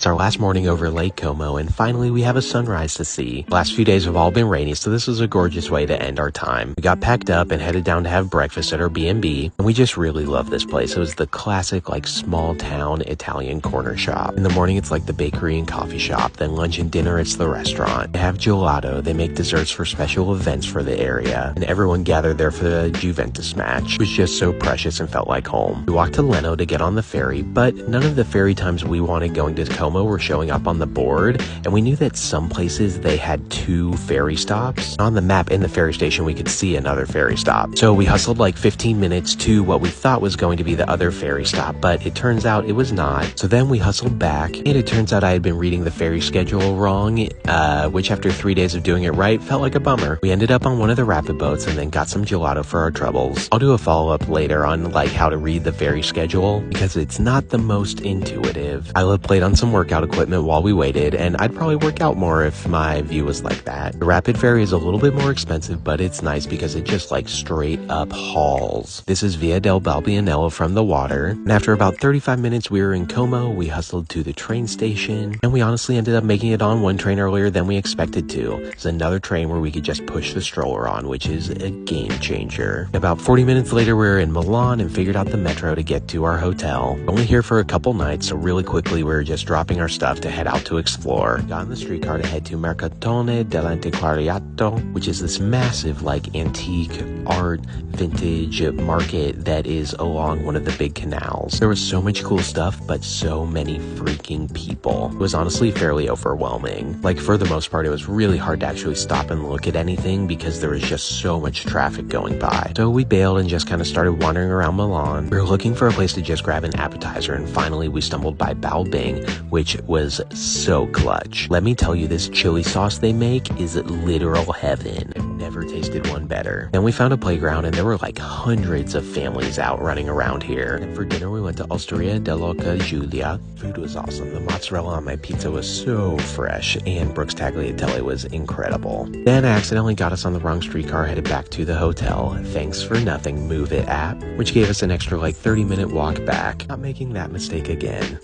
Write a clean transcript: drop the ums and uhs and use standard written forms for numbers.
It's our last morning over Lake Como, and finally we have a sunrise to see. The last few days have all been rainy, so this was a gorgeous way to end our time. We got packed up and headed down to have breakfast at our B&B, and we just really love this place. It was the classic, small town Italian corner shop. In the morning, it's like the bakery and coffee shop. Then lunch and dinner, it's the restaurant. They have gelato. They make desserts for special events for the area, and everyone gathered there for the Juventus match. It was just so precious and felt like home. We walked to Leno to get on the ferry, but none of the ferry times we wanted going to Como were showing up on the board, and we knew that some places they had 2 ferry stops. On the map in the ferry station, we could see another ferry stop. So we hustled 15 minutes to what we thought was going to be the other ferry stop, but it turns out it was not. So then we hustled back, and it turns out I had been reading the ferry schedule wrong, which after 3 days of doing it right, felt like a bummer. We ended up on one of the rapid boats and then got some gelato for our troubles. I'll do a follow-up later on how to read the ferry schedule, because it's not the most intuitive. I played on some workout equipment while we waited, and I'd probably work out more if my view was like that. The rapid ferry is a little bit more expensive, but it's nice because it just straight up hauls. This is Via del Balbianello from the water, and after about 35 minutes we were in Como. We hustled to the train station, and we honestly ended up making it on one train earlier than we expected to. It's another train where we could just push the stroller on, which is a game changer. About 40 minutes later we were in Milan and figured out the metro to get to our hotel. Only here for a couple nights, so really quickly we were just dropping our stuff to head out to explore. Got on the streetcar to head to Mercatone dell'Antiquariato, which is this massive antique art vintage market that is along one of the big canals. There was so much cool stuff, but so many freaking people. It was honestly fairly overwhelming. For the most part, it was really hard to actually stop and look at anything because there was just so much traffic going by. So we bailed and just kind of started wandering around Milan. We were looking for a place to just grab an appetizer, and finally we stumbled by Balbing, which was so clutch. Let me tell you, this chili sauce they make is literal heaven. I've never tasted one better. Then we found a playground, and there were hundreds of families out running around here. And for dinner we went to Osteria dell'Oca Giulia. Food was awesome. The mozzarella on my pizza was so fresh, and Brooks Tagliatelle was incredible. Then I accidentally got us on the wrong streetcar headed back to the hotel. Thanks for nothing, Move It app, which gave us an extra 30-minute walk back. Not making that mistake again.